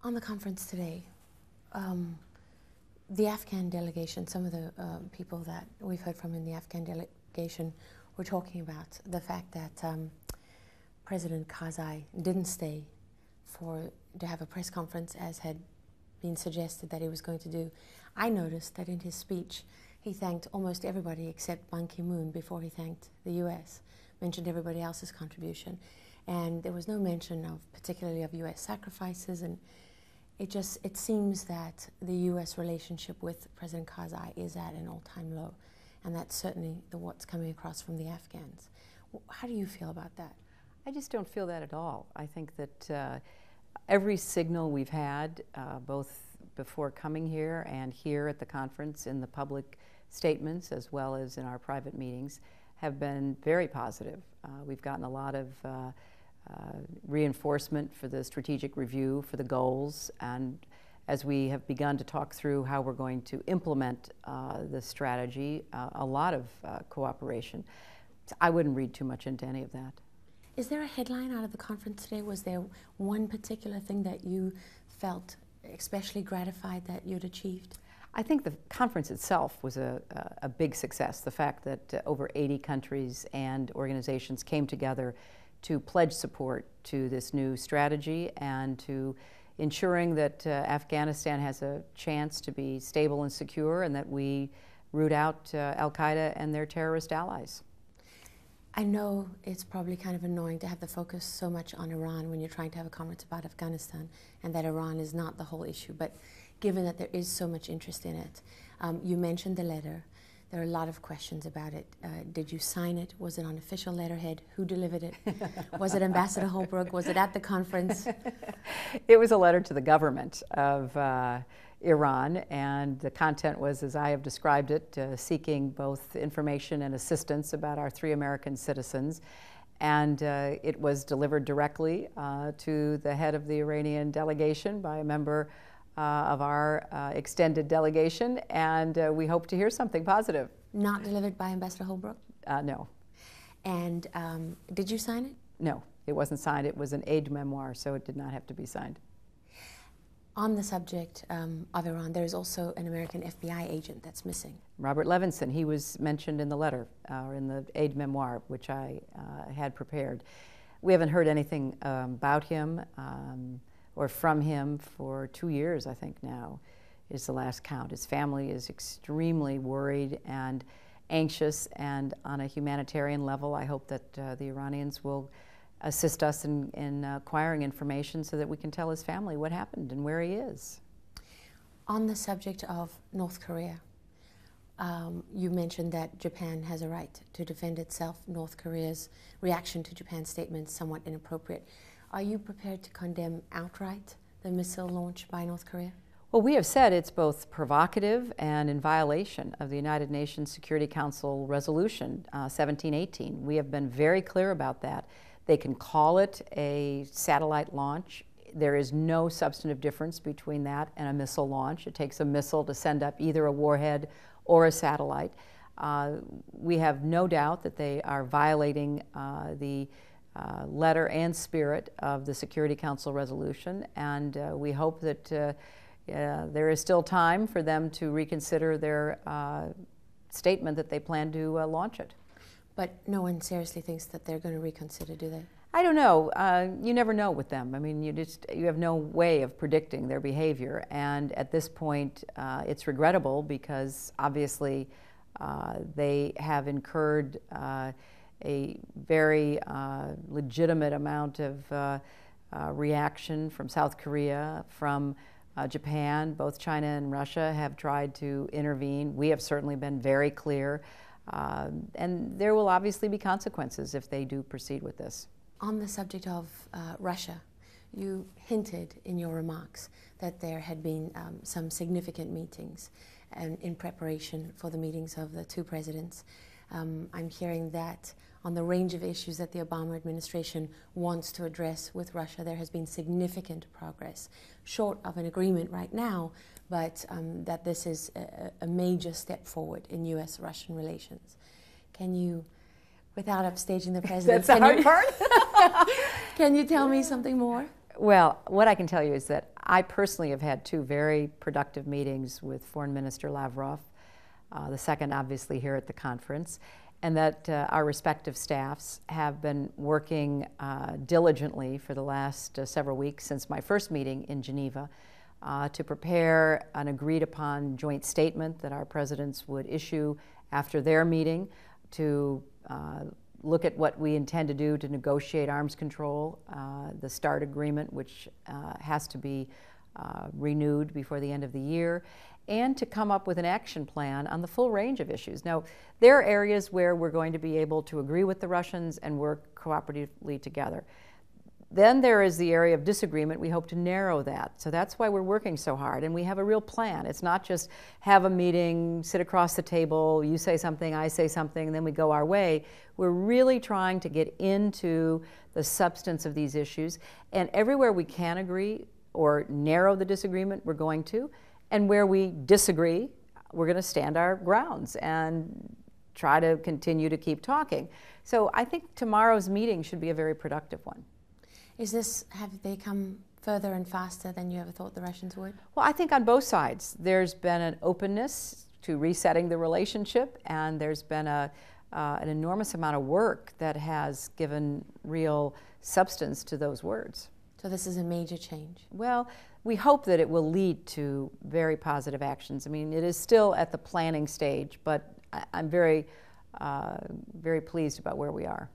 On the conference today, the Afghan delegation, some of the people that we've heard from in the Afghan delegation were talking about the fact that President Karzai didn't stay to have a press conference as had been suggested that he was going to do. I noticed that in his speech he thanked almost everybody except Ban Ki-moon before he thanked the US, mentioned everybody else's contribution, and there was no mention of particularly of US sacrifices, and it seems that the US relationship with President Karzai is at an all-time low, and that's certainly what's coming across from the Afghans. How do you feel about that? I just don't feel that at all. I think that every signal we've had, both before coming here and here at the conference in the public statements as well as in our private meetings, have been very positive. We've gotten a lot of reinforcement for the strategic review, for the goals, and as we have begun to talk through how we're going to implement the strategy, a lot of cooperation. I wouldn't read too much into any of that. Is there a headline out of the conference today? Was there one particular thing that you felt especially gratified that you'd achieved? I think the conference itself was a big success. The fact that over 80 countries and organizations came together to pledge support to this new strategy and to ensuring that Afghanistan has a chance to be stable and secure, and that we root out al-Qaeda and their terrorist allies. I know it's probably kind of annoying to have the focus so much on Iran when you're trying to have a conference about Afghanistan, and that Iran is not the whole issue, but given that there is so much interest in it, you mentioned the letter. There are a lot of questions about it. Did you sign it? Was it on official letterhead? Who delivered it? Was it Ambassador Holbrooke? Was it at the conference? It was a letter to the government of Iran, and the content was, as I have described it, seeking both information and assistance about our 3 American citizens. And it was delivered directly to the head of the Iranian delegation by a member of our extended delegation, and we hope to hear something positive. Not delivered by Ambassador Holbrooke? No. And did you sign it? No, it wasn't signed. It was an aide memoir, so it did not have to be signed. On the subject of Iran, there is also an American FBI agent that's missing. Robert Levinson, he was mentioned in the letter, or in the aide memoir, which I had prepared. We haven't heard anything about him or from him for 2 years, I think now, is the last count. His family is extremely worried and anxious, and on a humanitarian level, I hope that the Iranians will assist us in acquiring information so that we can tell his family what happened and where he is. On the subject of North Korea, you mentioned that Japan has a right to defend itself. North Korea's reaction to Japan's statement is somewhat inappropriate. Are you prepared to condemn outright the missile launch by North Korea? Well, we have said it's both provocative and in violation of the United Nations Security Council Resolution 1718. We have been very clear about that. They can call it a satellite launch. There is no substantive difference between that and a missile launch. It takes a missile to send up either a warhead or a satellite. We have no doubt that they are violating the letter and spirit of the Security Council resolution, and we hope that there is still time for them to reconsider their statement that they plan to launch it. But no one seriously thinks that they're going to reconsider, do they? I don't know. You never know with them. I mean, you have no way of predicting their behavior, and at this point it's regrettable because obviously they have incurred a very legitimate amount of reaction from South Korea, from Japan. Both China and Russia have tried to intervene. We have certainly been very clear, and there will obviously be consequences if they do proceed with this. On the subject of Russia, you hinted in your remarks that there had been some significant meetings in preparation for the meetings of the 2 presidents. I'm hearing that on the range of issues that the Obama administration wants to address with Russia, there has been significant progress, short of an agreement right now, but that this is a major step forward in U.S.-Russian relations. Can you, without upstaging the president, that's the hard part? Can you tell me something more? Well, what I can tell you is that I personally have had 2 very productive meetings with Foreign Minister Lavrov, the second obviously here at the conference, and that our respective staffs have been working diligently for the last several weeks since my first meeting in Geneva to prepare an agreed upon joint statement that our presidents would issue after their meeting to look at what we intend to do to negotiate arms control, the START agreement, which has to be renewed before the end of the year, and to come up with an action plan on the full range of issues. Now, there are areas where we're going to be able to agree with the Russians and work cooperatively together. Then there is the area of disagreement. We hope to narrow that. So that's why we're working so hard, and we have a real plan. It's not just have a meeting, sit across the table, you say something, I say something, and then we go our way. We're really trying to get into the substance of these issues, and everywhere we can agree or narrow the disagreement, we're going to. And where we disagree, we're going to stand our grounds and try to continue to keep talking. So I think tomorrow's meeting should be a very productive one. Have they come further and faster than you ever thought the Russians would? Well, I think on both sides. There's been an openness to resetting the relationship, and there's been an enormous amount of work that has given real substance to those words. So this is a major change? Well, we hope that it will lead to very positive actions. I mean, it is still at the planning stage, but I'm very, very pleased about where we are.